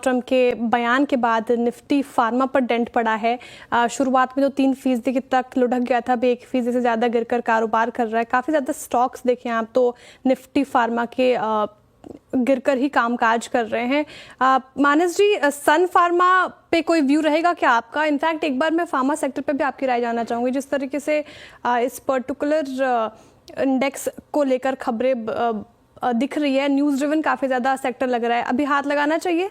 Trump के बयान के बाद निफ्टी फार्मा पर डेंट पड़ा है। शुरुआत में तो 3% तक लुढ़क गया था, अब 1% से ज़्यादा गिरकर कारोबार कर रहा है। काफ़ी ज़्यादा स्टॉक्स देखें आप तो निफ्टी फार्मा के गिरकर ही कामकाज कर रहे हैं। मानस जी, सन फार्मा पे कोई व्यू रहेगा क्या आपका? इनफैक्ट एक बार मैं फार्मा सेक्टर पे भी आपकी राय जानना चाहूँगी। जिस तरीके से इस पर्टिकुलर इंडेक्स को लेकर खबरें दिख रही है, न्यूज़ ड्रिवन काफ़ी ज़्यादा सेक्टर लग रहा है, अभी हाथ लगाना चाहिए?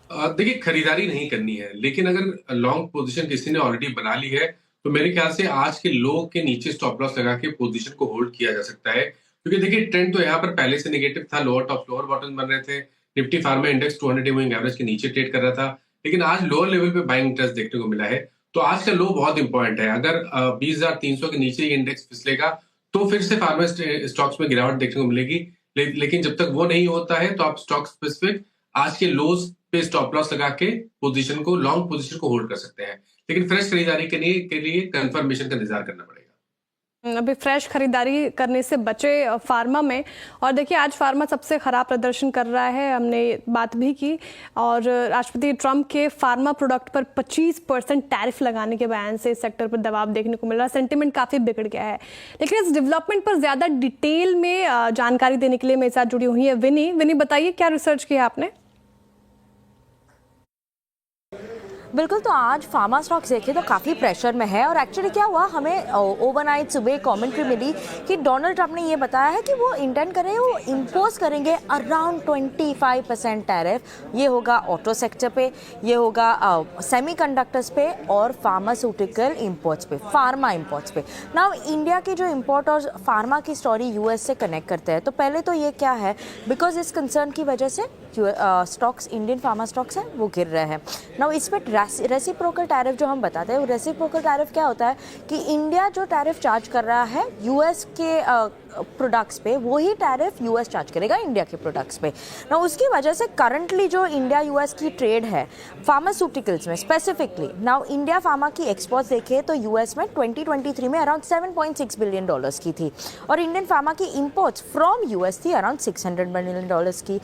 देखिए, खरीदारी नहीं करनी है, लेकिन अगर लॉन्ग पोजीशन किसी ने ऑलरेडी बना ली है तो मेरे ख्याल से आज के लो के नीचे स्टॉप लॉस लगा के पोजीशन को होल्ड किया जा सकता है। क्योंकि देखिए, ट्रेंड तो यहाँ पर पहले से नेगेटिव था, लोअर टॉप लोअर बॉटम बन रहे थे। Nifty pharma index 200 moving average के नीचे ट्रेड कर रहा था, लेकिन आज लोअर लेवल पे बाइंग इंटरेस्ट देखने को मिला है। तो आज का लो बहुत इंपॉर्टेंट है। अगर 20,300 के नीचे ये इंडेक्स फिसलेगा तो फिर से फार्मा स्टॉक्स में गिरावट देखने को मिलेगी। लेकिन जब तक वो नहीं होता है तो आप स्टॉक स्पेसिफिक आज के लोज पे स्टॉप लॉस लगा के पोजीशन को, लॉन्ग पोजीशन को होल्ड कर सकते हैं। लेकिन फ्रेश खरीदारी के लिए कंफर्मेशन का इंतजार करना पड़ेगा। अभी फ्रेश खरीदारी करने से बचे फार्मा में। और देखिए, आज फार्मा सबसे खराब प्रदर्शन कर रहा है, हमने बात भी की। और राष्ट्रपति ट्रंप के फार्मा प्रोडक्ट पर 25% टैरिफ लगाने के बयान से इस सेक्टर पर दबाव देखने को मिल रहा है। सेंटिमेंट काफ़ी बिगड़ गया है। लेकिन इस डेवलपमेंट पर ज़्यादा डिटेल में जानकारी देने के लिए मेरे साथ जुड़ी हुई है विनी। बताइए, क्या रिसर्च किया आपने? बिल्कुल, तो आज फार्मा स्टॉक्स देखे तो काफ़ी प्रेशर में है। और एक्चुअली क्या हुआ, हमें ओवरनाइट सुबह कमेंट्री मिली कि डोनाल्ड ट्रंप ने ये बताया है कि वो इंटेंड कर रहे हैं, वो इम्पोज करेंगे अराउंड 25% टैरिफ। ये होगा ऑटो सेक्टर पे, ये होगा सेमीकंडक्टर्स पे और फार्मास्यूटिकल इंपोर्ट्स पे, फार्मा इंपोर्ट्स पे। नाउ इंडिया के जो इंपोर्ट और फार्मा की स्टोरी यूएस से कनेक्ट करते हैं, तो पहले तो ये क्या है, बिकॉज इस कंसर्न की वजह से स्टॉक्स, इंडियन फार्मा स्टॉक्स हैं वो गिर रहे हैं। नाउ इस पर रेसिप्रोकल टैरिफ जो हम बताते हैं, वो रेसिप्रोकल टैरिफ क्या होता है कि इंडिया जो टैरिफ चार्ज कर रहा है यूएस के प्रोडक्ट्स पे, वही टैरिफ यूएस चार्ज करेगा इंडिया के प्रोडक्ट्स पे। ना उसकी वजह से करंटली जो इंडिया यूएस की ट्रेड है फार्मास्यूटिकल्स में स्पेसिफिकली, नाउ इंडिया फार्मा की एक्सपोर्ट्स देखे तो यूएस में 2023 में अराउंड $7.6 बिलियन की थी, और इंडियन फार्मा की इंपोर्ट्स फ्रॉम यूएस थी अराउंड $600 मिलियन की।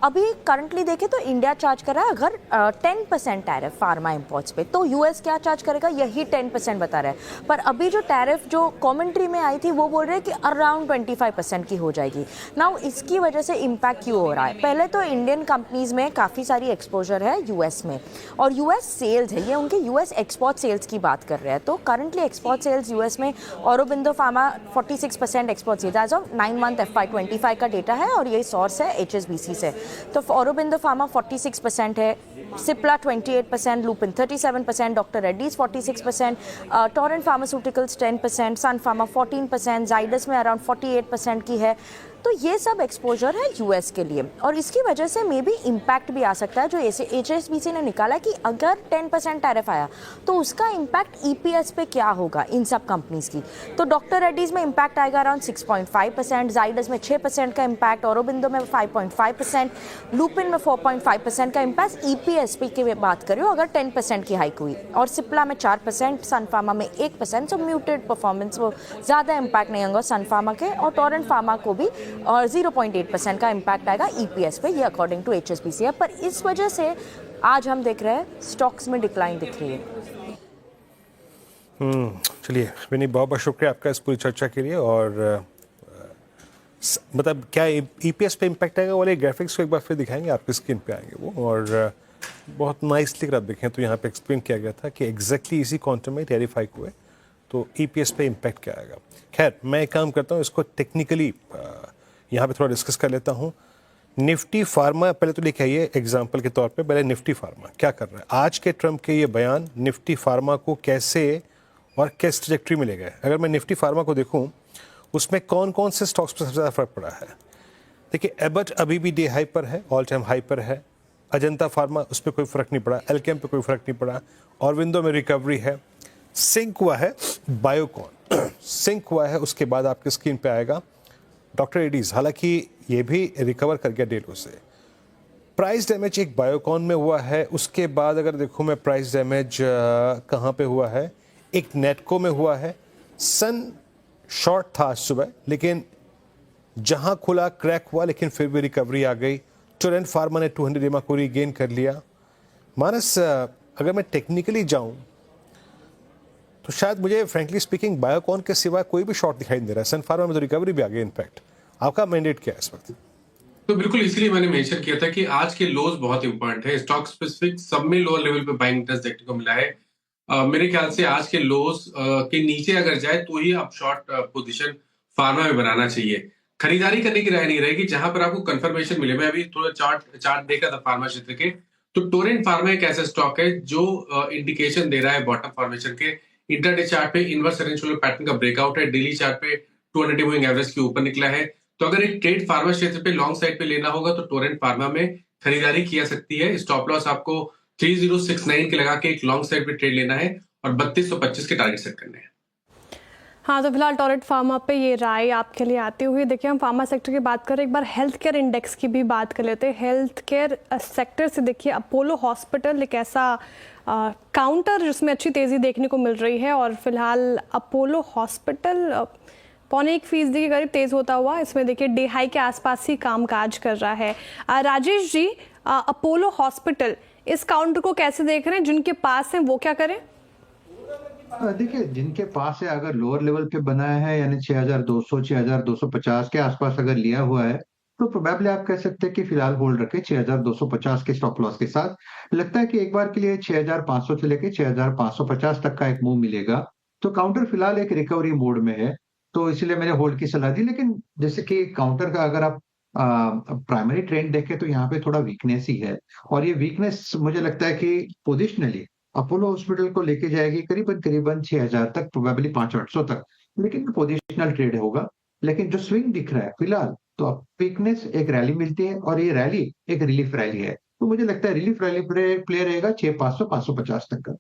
अभी करंटली देखे तो इंडिया चार्ज कर रहा है अगर 10% टैरिफ फार्मा इंपोर्ट्स पे, तो यूएस क्या चार्ज करेगा, यही 10% बता रहा है। पर अभी जो टैरिफ जो कमेंट्री में आई थी वो बोल रहे हैं कि अराउंड 25% की हो जाएगी। नाउ इसकी वजह से इम्पैक्ट क्यों हो रहा है? पहले तो इंडियन कंपनीज में काफ़ी सारी एक्सपोजर है यूएस में, और यूएस सेल्स है, ये उनके यूएस एक्सपोर्ट सेल्स की बात कर रहे हैं। तो करंटली एक्सपोर्ट सेल्स यूएस में Aurobindo Pharma 46% export sales as of 9 month FY25 का डेटा है, और ये सोर्स है HSBC से। तो ऑरोबिंदो फार्मा 46% है, Cipla 28%, Lupin 37%, doctor Reddy's 46%, Torrent pharmaceuticals 10%, सन फार्मा 14%, जाइडस में अराउंड 48% की है। तो ये सब एक्सपोजर है यूएस के लिए, और इसकी वजह से मे बी इम्पैक्ट भी आ सकता है जो HSBC ने निकाला कि अगर 10% टैरिफ आया तो उसका इम्पैक्ट EPS पे क्या होगा इन सब कंपनीज की। तो डॉक्टर रेड्डीज में इम्पैक्ट आएगा अराउंड 6.5%, जाइडस में 6% का इम्पैक्ट, औरोबिंदो में 5.5%, लुपिन में 4.5% का इम्पैक्ट EPS पे की बात करें अगर 10% की हाइक हुई, और सिप्ला में 4%, सन फार्मा में 1%। सो म्यूटेड परफॉर्मेंस, वो ज़्यादा इम्पैक्ट नहीं होगा सन फार्मा के, और टोरेंट फार्मा को भी और 0.8% का इम्पैक्ट आएगा EPS पे, ये अकॉर्डिंग टू HSBC है। पर इस वजह से आज हम देख रहे हैं स्टॉक्स में डिक्लाइन दिख रही है। चलिए विनी, बहुत बहुत शुक्रिया आपका इस पूरी चर्चा के लिए। और मतलब क्या EPS पे इम्पैक्ट आएगा वाले ग्राफिक्स को एक बार फिर दिखाएंगे, आपकी स्क्रीन पे आएंगे वो, और बहुत नाइसली अगर आप देखें तो यहाँ पे एक्सप्लेन किया गया था कि एग्जैक्टली इसी क्वांटम में टैरिफ हाइक हुए तो EPS पे इम्पैक्ट क्या आएगा। खैर, मैं एक काम करता हूँ, इसको टेक्निकली यहाँ पे थोड़ा डिस्कस कर लेता हूँ। निफ्टी फार्मा पहले तो लेके आइए एग्जांपल के तौर पे, पहले निफ्टी फार्मा क्या कर रहा है। आज के ट्रंप के ये बयान निफ्टी फार्मा को कैसे और किस ट्रैजेक्टरी में ले गए। अगर मैं निफ्टी फार्मा को देखूँ, उसमें कौन कौन से स्टॉक्स पर सबसे ज़्यादा फर्क पड़ा है। देखिए, एबट अभी भी डे हाई पर है, ऑल टाइम हाई पर है। अजंता फार्मा, उस पर कोई फर्क नहीं पड़ा। एल्केम पे कोई फर्क नहीं पड़ा। ऑरबिंदो में रिकवरी है। सिंक हुआ है बायोकॉन, सिंक हुआ है। उसके बाद आपकी स्क्रीन पे आएगा डॉक्टर रेड्डीज, हालांकि ये भी रिकवर कर गया डेलो से। प्राइस डैमेज एक बायोकॉन में हुआ है। उसके बाद अगर देखूं मैं प्राइस डैमेज कहाँ पे हुआ है, एक नेटको में हुआ है। सन शॉर्ट था आज सुबह, लेकिन जहां खुला क्रैक हुआ, लेकिन फिर भी रिकवरी आ गई। टोरेंट फार्मा ने 200 EMA को रीगेन कर लिया। मानस, अगर मैं टेक्निकली जाऊं तो शायद मुझे फ्रेंकली स्पीकिंग बायोकॉन के सिवा कोई भी शॉट दिखाई नहीं दे रहा है। सन फार्मा में तो रिकवरी भी आ गई इनफैक्ट। आपका मैंडेट क्या है इस वक्त? तो बिल्कुल इसलिए मैंने मेंशन किया था कि आज के लोज बहुत इंपॉर्टेंट है। स्टॉक स्पेसिफिक सब में लोअर लेवल पे बाइंग इंटरेस्ट देखने को मिला है। मेरे ख्याल से आज के लोज के नीचे अगर जाए तो ही आप शॉर्ट पोजीशन फार्मा में बनाना चाहिए। खरीदारी करने की राय नहीं रहेगी जहां पर आपको कंफर्मेशन मिले। मैं अभी थोड़ा चार्ट देखा था फार्मा क्षेत्र के, तो टोरेंट फार्मा एक ऐसा स्टॉक है जो इंडिकेशन दे रहा है बॉटम फॉर्मेशन के। इंटरडे चार्ट पे इनवर्स रेंज पैटर्न का ब्रेकआउट है, डेली चार्ट पे 200 मूविंग एवरेज के ऊपर निकला है। तो अगर एक ट्रेड फार्मा क्षेत्र पे लॉन्ग साइड पे लेना होगा तो टोरेंट फार्मा में खरीदारी की जा सकती है। स्टॉप लॉस आपको 3069 के लगा के एक लॉन्ग साइड पे ट्रेड लेना है और 3225 के टारगेट सेट करने हैं। हाँ, तो फिलहाल टोरेंट फार्मा पे ये राय आपके लिए आती हुई। देखिए, हम फार्मा सेक्टर की बात करें, एक बार हेल्थ केयर इंडेक्स की भी बात कर लेते हैं। हेल्थ केयर सेक्टर से देखिए अपोलो हॉस्पिटल एक ऐसा काउंटर जिसमें अच्छी तेज़ी देखने को मिल रही है और फिलहाल अपोलो हॉस्पिटल 0.25% के करीब तेज़ होता हुआ इसमें देखिए डे हाई के आसपास ही कामकाज कर रहा है। राजेश जी, अपोलो हॉस्पिटल इस काउंटर को कैसे देख रहे हैं? जिनके पास हैं वो क्या करें? देखिए, जिनके पास है अगर लोअर लेवल पे बनाया है यानी 6200 6250 के आसपास अगर लिया हुआ है तो प्रोबेबली आप कह सकते हैं कि फिलहाल होल्ड रखें 6250 के स्टॉप लॉस के साथ। लगता है कि एक बार के लिए 6500 से लेके 6550 तक का एक मूव मिलेगा। तो काउंटर फिलहाल एक रिकवरी मोड में है, तो इसलिए मैंने होल्ड की सलाह दी। लेकिन जैसे कि काउंटर का अगर आप प्राइमरी ट्रेंड देखें तो यहाँ पे थोड़ा वीकनेस ही है और ये वीकनेस मुझे लगता है कि पोजिशनली अपोलो हॉस्पिटल को लेके जाएगी करीबन 6000 तक, प्रोबेबली 5800 तक, लेकिन पोजिशनल ट्रेड होगा। लेकिन जो स्विंग दिख रहा है फिलहाल तो वीकनेस एक रैली मिलती है और ये रैली एक रिलीफ रैली है, तो मुझे लगता है रिलीफ रैली प्ले रहेगा 6500 550 तक का।